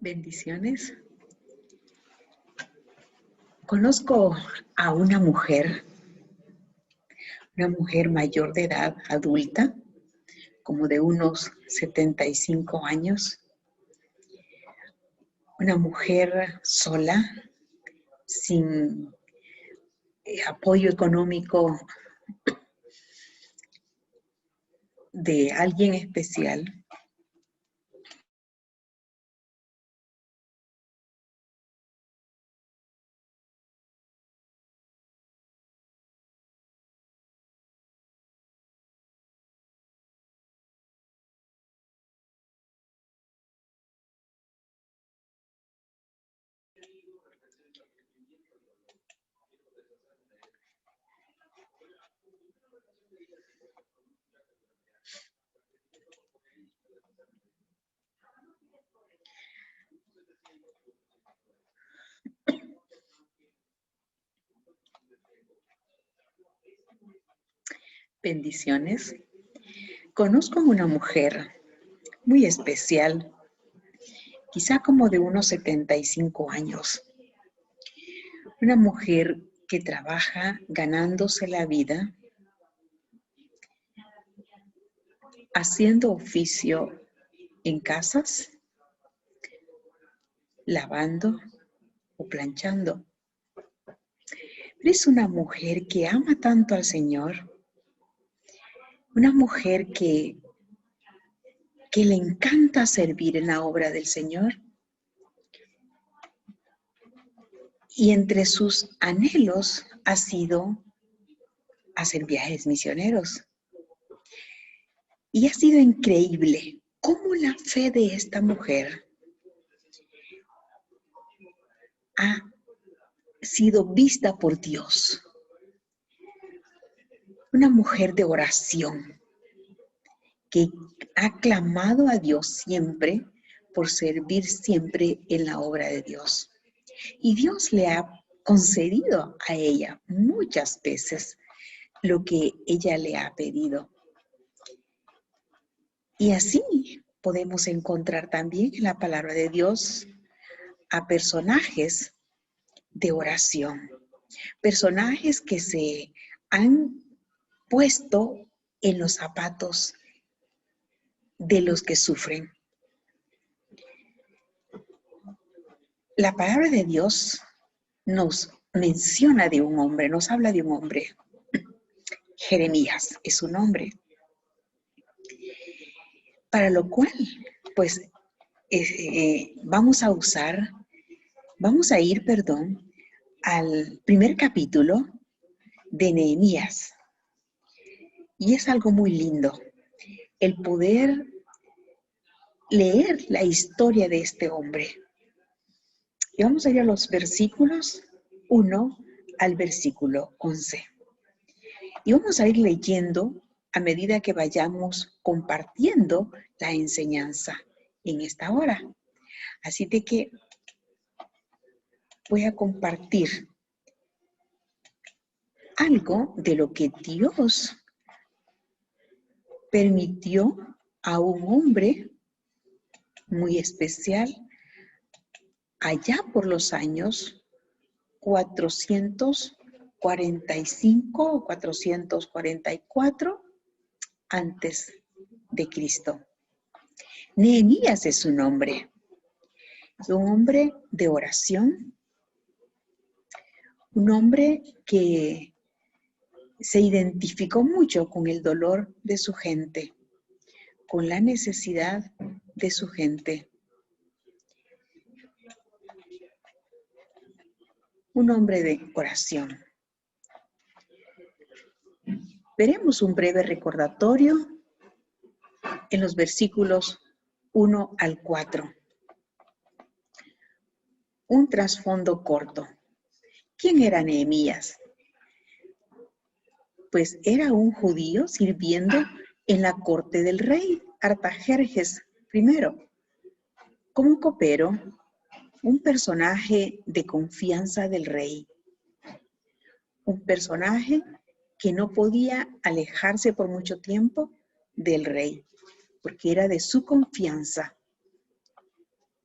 Bendiciones. Conozco a una mujer mayor de edad, adulta, como de unos 75 años. Una mujer sola, sin apoyo económico de alguien especial. Bendiciones. Conozco a una mujer muy especial, quizá como de unos 75 años. Una mujer que trabaja ganándose la vida, haciendo oficio en casas, lavando o planchando. Pero es una mujer que ama tanto al Señor, una mujer que le encanta servir en la obra del Señor. Y entre sus anhelos ha sido hacer viajes misioneros. Y ha sido increíble cómo la fe de esta mujer ha sido vista por Dios. Una mujer de oración que ha clamado a Dios siempre por servir siempre en la obra de Dios. Y Dios le ha concedido a ella muchas veces lo que ella le ha pedido. Y así podemos encontrar también en la palabra de Dios a personajes de oración, personajes que se han puesto en los zapatos de los que sufren. La palabra de Dios nos menciona de un hombre, nos habla de un hombre. Jeremías es su nombre. Para lo cual, pues, vamos a ir al primer capítulo de Nehemías. Y es algo muy lindo el poder leer la historia de este hombre. Y vamos a ir a los versículos 1 al versículo 11. Y vamos a ir leyendo a medida que vayamos compartiendo la enseñanza en esta hora. Así de que voy a compartir algo de lo que Dios permitió a un hombre muy especial allá por los años 445 o 444 antes de Cristo. Nehemías es su nombre. Es un hombre de oración, un hombre que se identificó mucho con el dolor de su gente, con la necesidad de su gente. Un hombre de oración. Veremos un breve recordatorio en los versículos 1 al 4. Un trasfondo corto. ¿Quién era Nehemías? Pues era un judío sirviendo en la corte del rey Artajerjes I, como un copero, un personaje de confianza del rey, un personaje que no podía alejarse por mucho tiempo del rey, porque era de su confianza.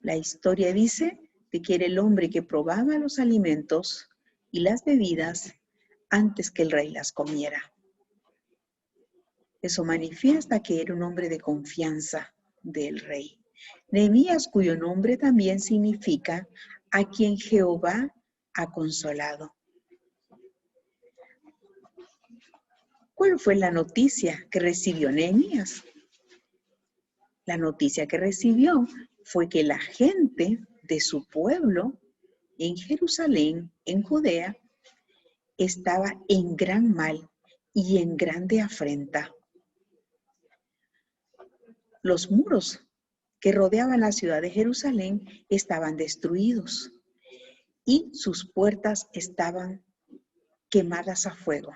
La historia dice de que era el hombre que probaba los alimentos y las bebidas antes que el rey las comiera. Eso manifiesta que era un hombre de confianza del rey. Nehemías, cuyo nombre también significa a quien Jehová ha consolado. ¿Cuál fue la noticia que recibió Nehemías? La noticia que recibió fue que la gente de su pueblo en Jerusalén, en Judea, estaba en gran mal y en grande afrenta. Los muros que rodeaban la ciudad de Jerusalén estaban destruidos y sus puertas estaban quemadas a fuego.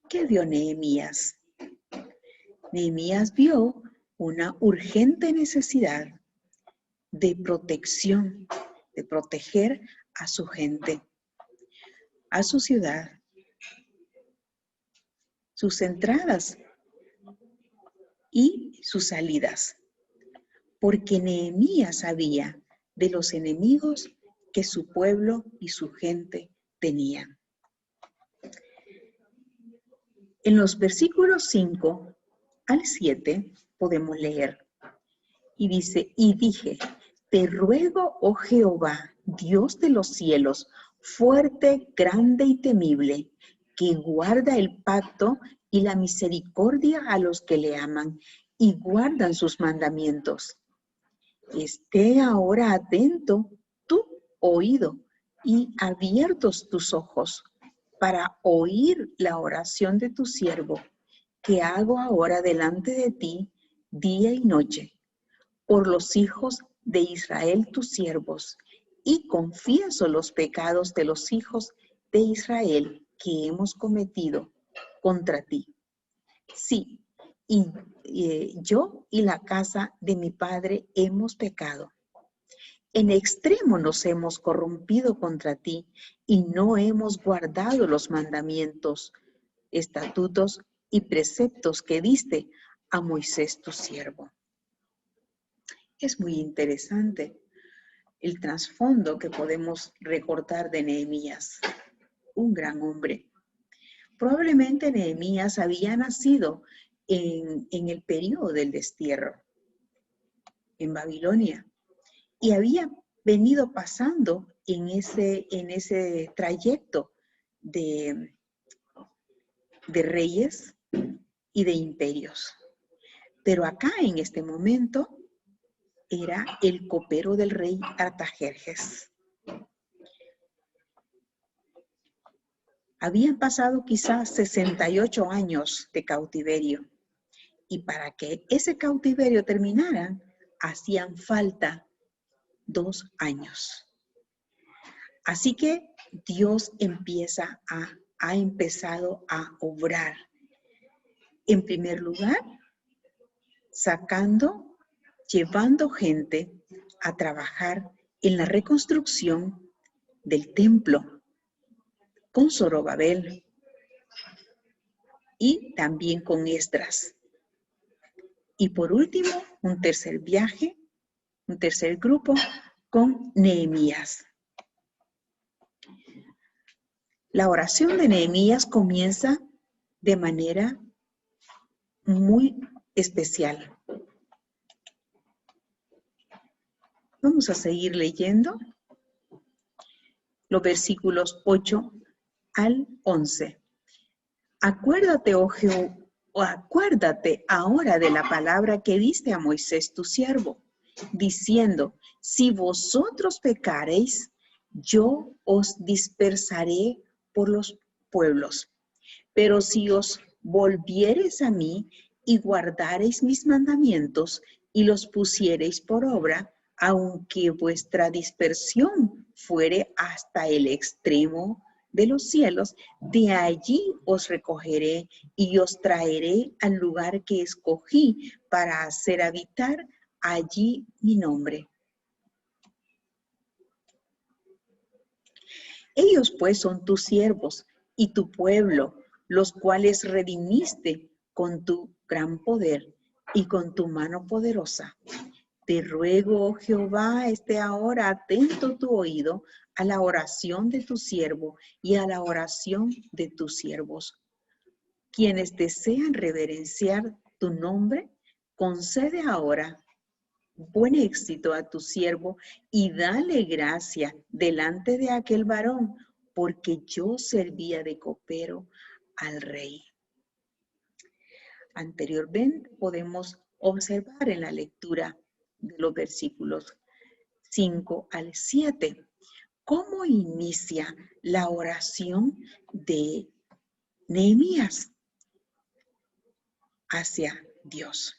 ¿Qué vio Nehemías? Nehemías vio una urgente necesidad de protección, de proteger a su gente, a su ciudad, sus entradas y sus salidas, porque Nehemías sabía de los enemigos que su pueblo y su gente tenían. En los versículos 5 al 7 podemos leer, y dice, y dije, te ruego, oh Jehová, Dios de los cielos, fuerte, grande y temible, que guarda el pacto y la misericordia a los que le aman y guardan sus mandamientos. Esté ahora atento tu oído y abiertos tus ojos para oír la oración de tu siervo, que hago ahora delante de ti día y noche, por los hijos de Israel tus siervos, y confieso los pecados de los hijos de Israel que hemos cometido contra ti. Sí, yo y la casa de mi padre hemos pecado. En extremo nos hemos corrompido contra ti y no hemos guardado los mandamientos, estatutos y preceptos que diste a Moisés tu siervo. Es muy interesante el trasfondo que podemos recordar de Nehemías, un gran hombre. Probablemente Nehemías había nacido en el periodo del destierro en Babilonia y había venido pasando en ese trayecto de reyes y de imperios. Pero acá en este momento era el copero del rey Artajerjes. Habían pasado quizás 68 años de cautiverio y para que ese cautiverio terminara, hacían falta 2 años. Así que Dios ha empezado a obrar. En primer lugar, llevando gente a trabajar en la reconstrucción del templo con Zorobabel y también con Esdras. Y por último, un tercer grupo con Nehemías. La oración de Nehemías comienza de manera muy especial. Vamos a seguir leyendo los versículos 8 al 11. Acuérdate, oh Jehová, acuérdate ahora de la palabra que diste a Moisés tu siervo, diciendo, si vosotros pecareis, yo os dispersaré por los pueblos. Pero si os volviereis a mí y guardareis mis mandamientos y los pusiereis por obra, aunque vuestra dispersión fuere hasta el extremo de los cielos, de allí os recogeré y os traeré al lugar que escogí para hacer habitar allí mi nombre. Ellos pues son tus siervos y tu pueblo, los cuales redimiste con tu gran poder y con tu mano poderosa. Te ruego, oh Jehová, esté ahora atento tu oído a la oración de tu siervo y a la oración de tus siervos. Quienes desean reverenciar tu nombre, concede ahora buen éxito a tu siervo y dale gracia delante de aquel varón, porque yo servía de copero al rey. Anteriormente podemos observar en la lectura de los versículos 5 al 7 cómo inicia la oración de Nehemías hacia Dios.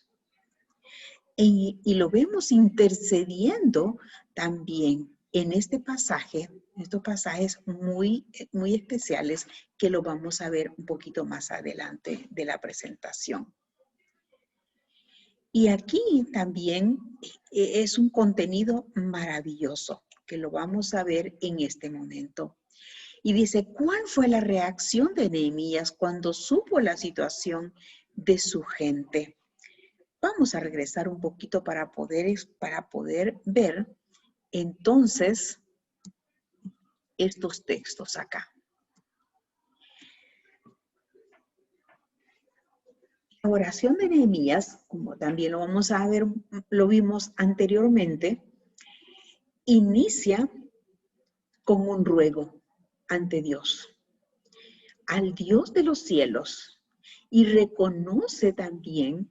Y lo vemos intercediendo también en este pasaje, estos pasajes muy especiales que lo vamos a ver un poquito más adelante de la presentación. Y aquí también es un contenido maravilloso que lo vamos a ver en este momento. Y dice, ¿cuál fue la reacción de Nehemías cuando supo la situación de su gente? Vamos a regresar un poquito para poder ver entonces estos textos acá. La oración de Nehemías, como también lo vamos a ver, lo vimos anteriormente, inicia con un ruego ante Dios, al Dios de los cielos, y reconoce también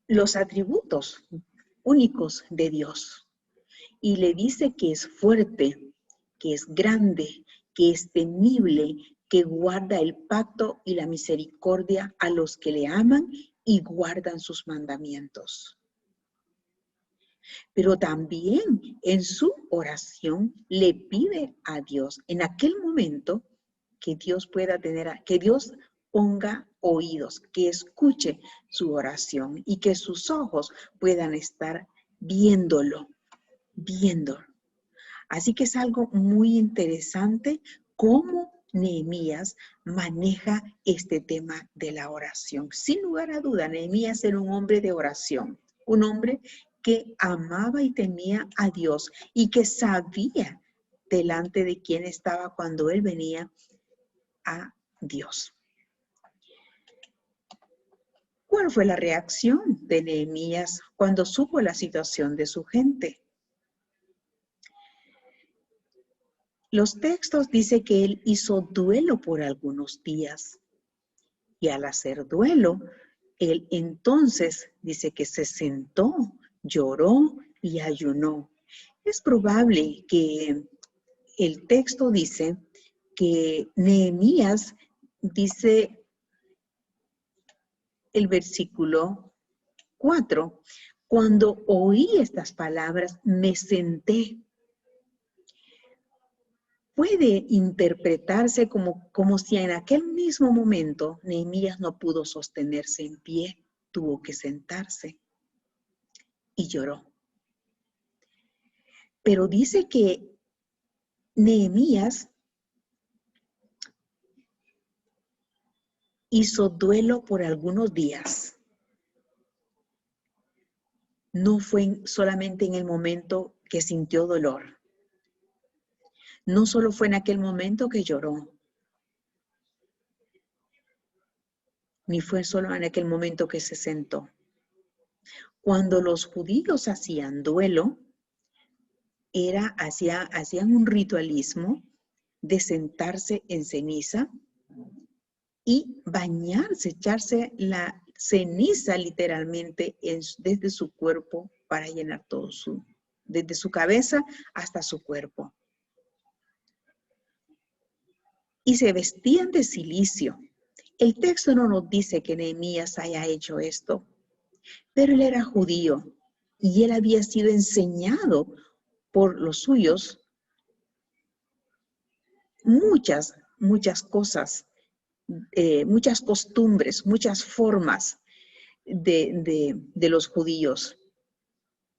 los atributos únicos de Dios. Y le dice que es fuerte, que es grande, que es temible, que guarda el pacto y la misericordia a los que le aman y guardan sus mandamientos. Pero también en su oración le pide a Dios en aquel momento que Dios que Dios ponga oídos, que escuche su oración y que sus ojos puedan estar viéndolo. Así que es algo muy interesante cómo Nehemías maneja este tema de la oración. Sin lugar a duda, Nehemías era un hombre de oración, un hombre que amaba y temía a Dios y que sabía delante de quién estaba cuando él venía a Dios. ¿Cuál fue la reacción de Nehemías cuando supo la situación de su gente? Los textos dicen que él hizo duelo por algunos días y al hacer duelo, él entonces dice que se sentó, lloró y ayunó. Es probable que el texto dice que Nehemías dice el versículo 4, cuando oí estas palabras me senté. Puede interpretarse como si en aquel mismo momento Nehemías no pudo sostenerse en pie, tuvo que sentarse y lloró. Pero dice que Nehemías hizo duelo por algunos días. No fue solamente en el momento que sintió dolor. No solo fue en aquel momento que lloró, ni fue solo en aquel momento que se sentó. Cuando los judíos hacían duelo, hacían un ritualismo de sentarse en ceniza y bañarse, echarse la ceniza literalmente desde su cuerpo para llenar desde su cabeza hasta su cuerpo. Y se vestían de cilicio. El texto no nos dice que Nehemías haya hecho esto, pero él era judío y él había sido enseñado por los suyos muchas cosas, muchas costumbres, muchas formas de los judíos,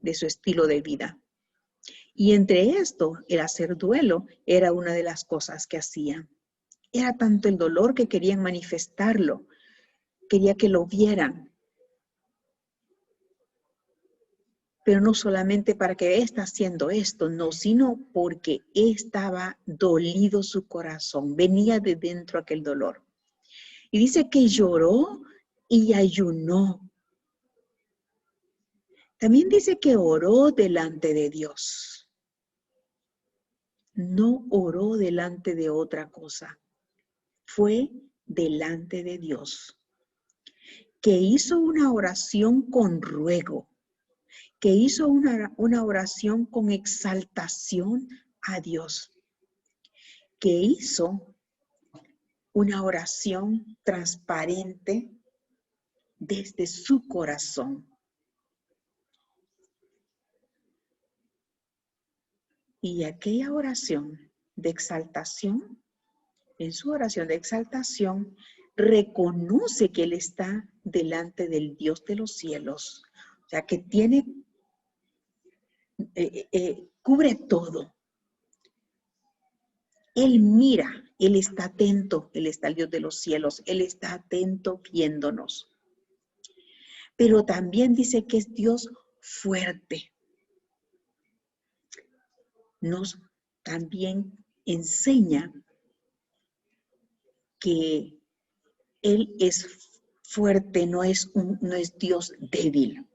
de su estilo de vida. Y entre esto, el hacer duelo era una de las cosas que hacían. Era tanto el dolor que querían manifestarlo, quería que lo vieran. pero no solamente para que está haciendo esto, no, sino porque estaba dolido su corazón, venía de dentro aquel dolor. Y dice que lloró y ayunó. También dice que oró delante de Dios. No oró delante de otra cosa. Fue delante de Dios. Que hizo una oración con ruego. Que hizo una oración con exaltación a Dios. Que hizo una oración transparente desde su corazón. Y aquella oración de exaltación, en su oración de exaltación, reconoce que Él está delante del Dios de los cielos. O sea, que tiene, cubre todo. Él mira, Él está atento, Él está el Dios de los cielos, Él está atento viéndonos. Pero también dice que es Dios fuerte. Nos también enseña que Él es fuerte, no es Dios débil.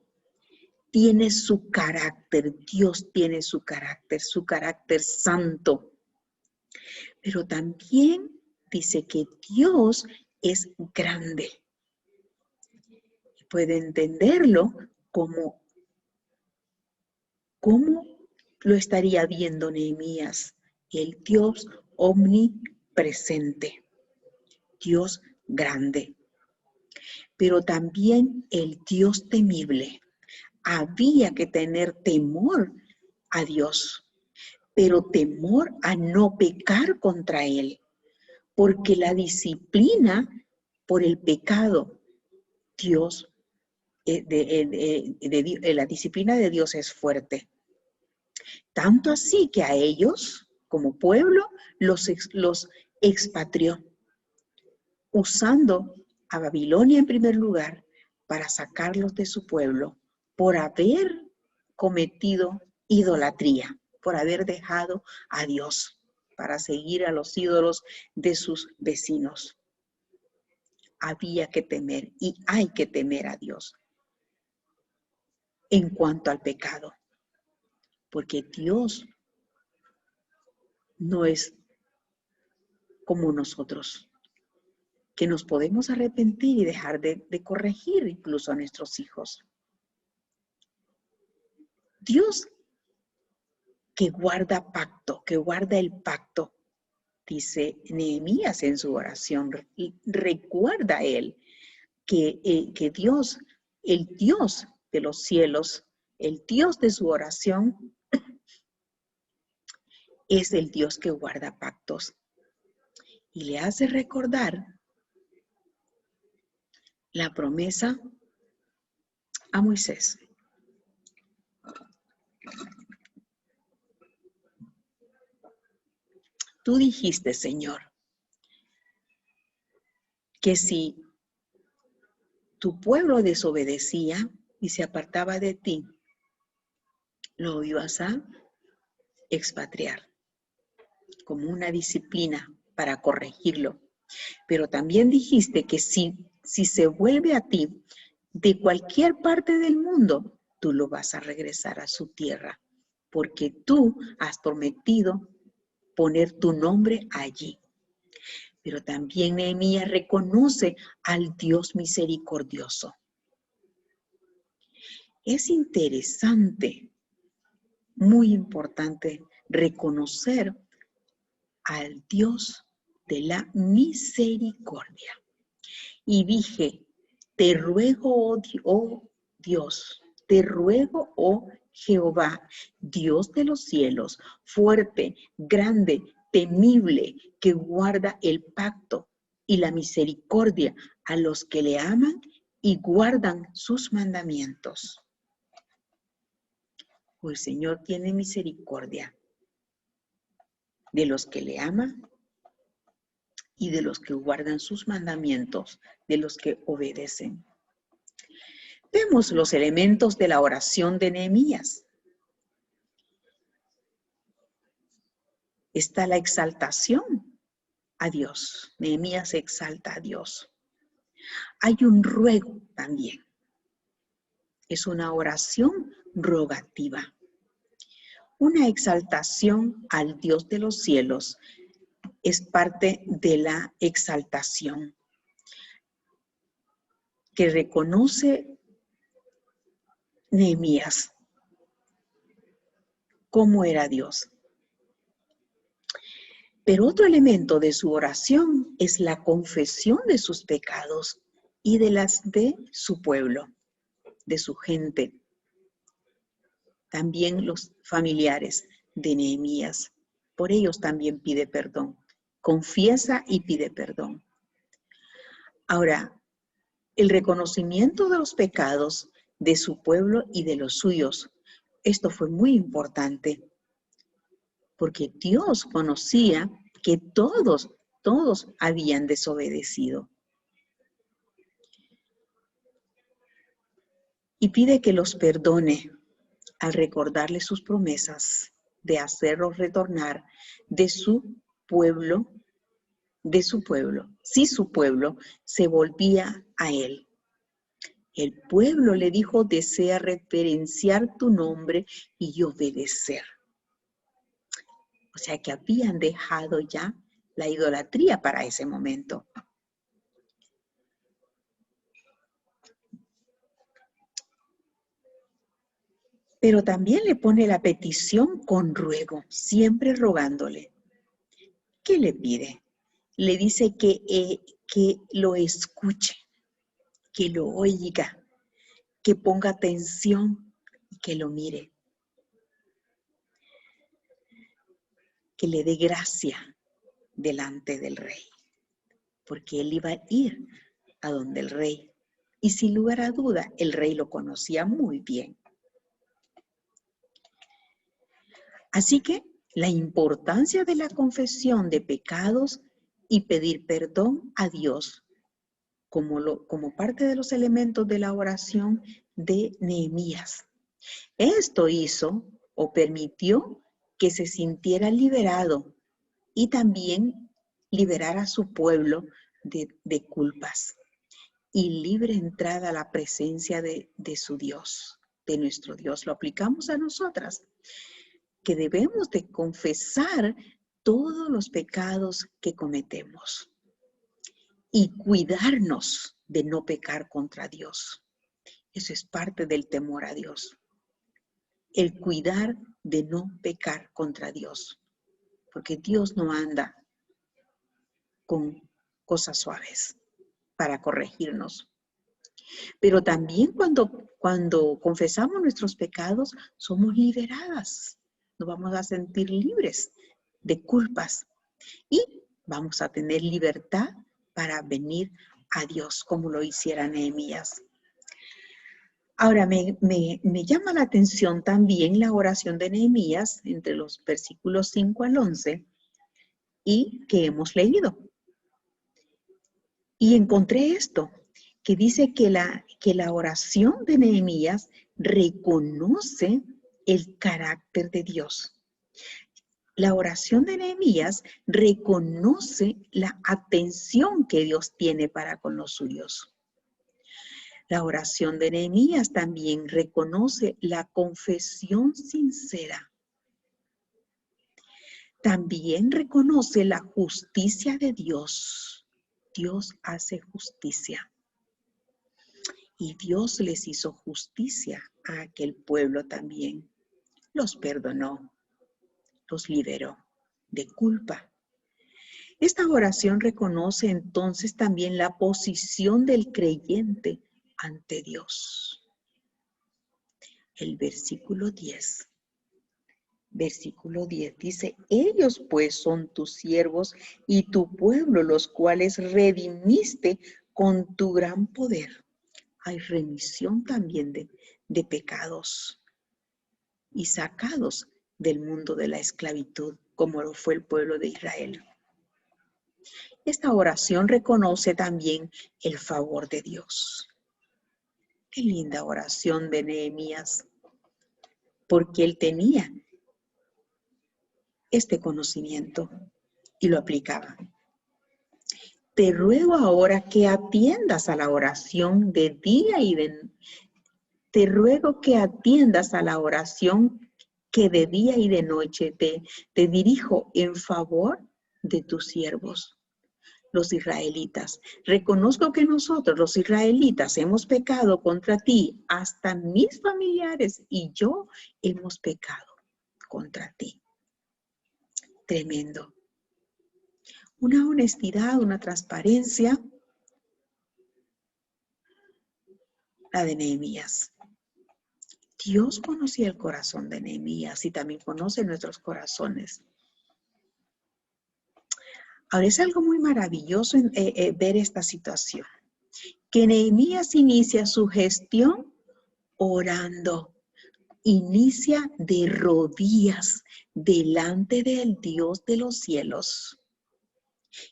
Tiene su carácter, Dios tiene su carácter santo. Pero también dice que Dios es grande. Puede entenderlo como ¿cómo lo estaría viendo Nehemías? El Dios omnipresente, Dios grande, pero también el Dios temible. Había que tener temor a Dios, pero temor a no pecar contra Él, porque la disciplina por el pecado, la disciplina de Dios es fuerte. Tanto así que a ellos, como pueblo, los expatrió, usando a Babilonia en primer lugar para sacarlos de su pueblo por haber cometido idolatría, por haber dejado a Dios para seguir a los ídolos de sus vecinos. Había que temer y hay que temer a Dios en cuanto al pecado, porque Dios no es como nosotros, que nos podemos arrepentir y dejar de corregir incluso a nuestros hijos. Dios que guarda pacto, que guarda el pacto, dice Nehemías en su oración, y recuerda él que Dios, el Dios de los cielos, el Dios de su oración, es el Dios que guarda pactos. Y le hace recordar la promesa a Moisés. Tú dijiste, Señor, que si tu pueblo desobedecía y se apartaba de ti, lo ibas a expatriar como una disciplina para corregirlo. Pero también dijiste que si se vuelve a ti de cualquier parte del mundo, tú lo vas a regresar a su tierra, porque tú has prometido poner tu nombre allí. Pero también Nehemías reconoce al Dios misericordioso. Es interesante, muy importante, reconocer al Dios de la misericordia. Y dije, te ruego, oh Dios, te ruego, oh Jehová, Dios de los cielos, fuerte, grande, temible, que guarda el pacto y la misericordia a los que le aman y guardan sus mandamientos. Pues el Señor tiene misericordia de los que le aman y de los que guardan sus mandamientos, de los que obedecen. Vemos los elementos de la oración de Nehemías. Está la exaltación a Dios. Nehemías exalta a Dios. Hay un ruego también. Es una oración rogativa. Una exaltación al Dios de los cielos es parte de la exaltación que reconoce Nehemías cómo era Dios. Pero otro elemento de su oración es la confesión de sus pecados y de las de su pueblo, de su gente. También los familiares de Nehemías. Por ellos también pide perdón. Confiesa y pide perdón. Ahora, el reconocimiento de los pecados de su pueblo y de los suyos. Esto fue muy importante, porque Dios conocía que todos habían desobedecido. Y pide que los perdone al recordarle sus promesas de hacerlos retornar de su pueblo, si su pueblo se volvía a él. El pueblo le dijo, desea reverenciar tu nombre y obedecer. O sea que habían dejado ya la idolatría para ese momento. Pero también le pone la petición con ruego, siempre rogándole. ¿Qué le pide? Le dice que lo escuche, que lo oiga, que ponga atención y que lo mire. Que le dé gracia delante del rey, porque él iba a ir a donde el rey. Y sin lugar a duda, el rey lo conocía muy bien. Así que la importancia de la confesión de pecados y pedir perdón a Dios como parte de los elementos de la oración de Nehemías. Esto hizo o permitió que se sintiera liberado y también liberar a su pueblo de culpas y libre entrada a la presencia de su Dios, de nuestro Dios. Lo aplicamos a nosotras, que debemos de confesar todos los pecados que cometemos y cuidarnos de no pecar contra Dios. Eso es parte del temor a Dios. El cuidar de no pecar contra Dios. Porque Dios no anda con cosas suaves para corregirnos. Pero también cuando confesamos nuestros pecados, somos liberadas. Nos vamos a sentir libres de culpas y vamos a tener libertad para venir a Dios como lo hiciera Nehemías. Ahora, me llama la atención también la oración de Nehemías entre los versículos 5 al 11 y que hemos leído. Y encontré esto, que dice que la oración de Nehemías reconoce el carácter de Dios. La oración de Nehemías reconoce la atención que Dios tiene para con los suyos. La oración de Nehemías también reconoce la confesión sincera. También reconoce la justicia de Dios. Dios hace justicia. Y Dios les hizo justicia a aquel pueblo también. Los perdonó, los liberó de culpa. Esta oración reconoce entonces también la posición del creyente ante Dios. El versículo 10. Versículo 10 dice, ellos pues son tus siervos y tu pueblo, los cuales redimiste con tu gran poder. Hay remisión también de pecados y sacados del mundo de la esclavitud, como lo fue el pueblo de Israel. Esta oración reconoce también el favor de Dios. Qué linda oración de Nehemías, porque él tenía este conocimiento y lo aplicaba. Te ruego ahora que atiendas a la oración de día y de Te ruego que atiendas a la oración que de día y de noche te dirijo en favor de tus siervos, los israelitas. Reconozco que nosotros, los israelitas, hemos pecado contra ti, hasta mis familiares y yo hemos pecado contra ti. Tremendo. Una honestidad, una transparencia, la de Nehemías. Dios conocía el corazón de Nehemías y también conoce nuestros corazones. Ahora es algo muy maravilloso ver esta situación, que Nehemías inicia su gestión orando, inicia de rodillas delante del Dios de los cielos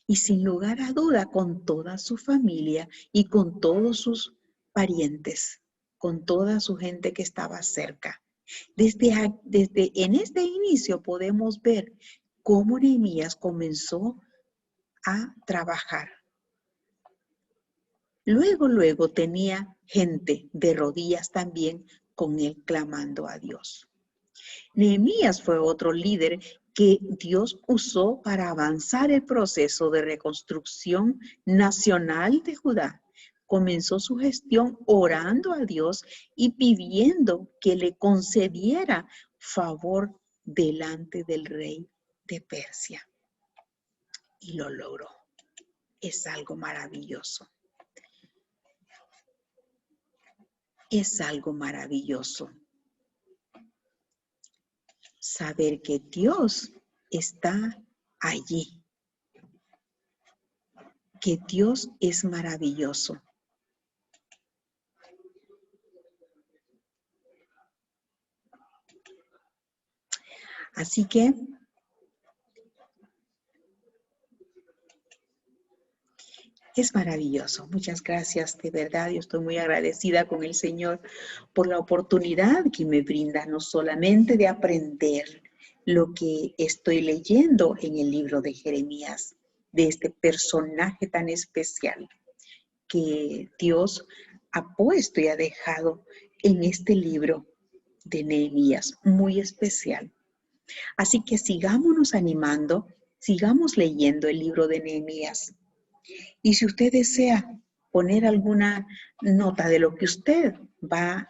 y sin lugar a duda con toda su familia y con todos sus parientes, con toda su gente que estaba cerca. Desde en este inicio podemos ver cómo Nehemías comenzó a trabajar. Luego tenía gente de rodillas también con él clamando a Dios. Nehemías fue otro líder que Dios usó para avanzar el proceso de reconstrucción nacional de Judá. Comenzó su gestión orando a Dios y pidiendo que le concediera favor delante del rey de Persia. Y lo logró. Es algo maravilloso. Es algo maravilloso saber que Dios está allí, que Dios es maravilloso. Así que es maravilloso. Muchas gracias, de verdad. Yo estoy muy agradecida con el Señor por la oportunidad que me brinda, no solamente de aprender lo que estoy leyendo en el libro de Jeremías, de este personaje tan especial que Dios ha puesto y ha dejado en este libro de Nehemías, muy especial. Así que sigámonos animando, sigamos leyendo el libro de Nehemías. Y si usted desea poner alguna nota de lo que usted va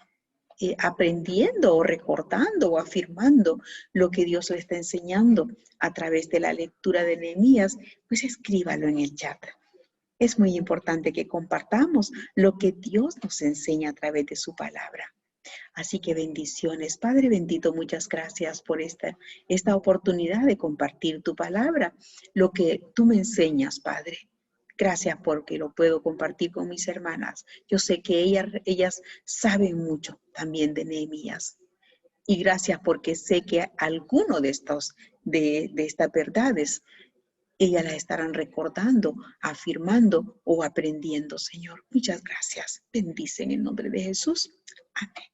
aprendiendo o recordando o afirmando lo que Dios le está enseñando a través de la lectura de Nehemías, pues escríbalo en el chat. Es muy importante que compartamos lo que Dios nos enseña a través de su palabra. Así que bendiciones. Padre bendito, muchas gracias por esta oportunidad de compartir tu palabra, lo que tú me enseñas, Padre. Gracias porque lo puedo compartir con mis hermanas. Yo sé que ellas saben mucho también de Nehemías. Y gracias porque sé que alguno de estas verdades, ellas las estarán recordando, afirmando o aprendiendo, Señor. Muchas gracias. Bendice en el nombre de Jesús. Amén.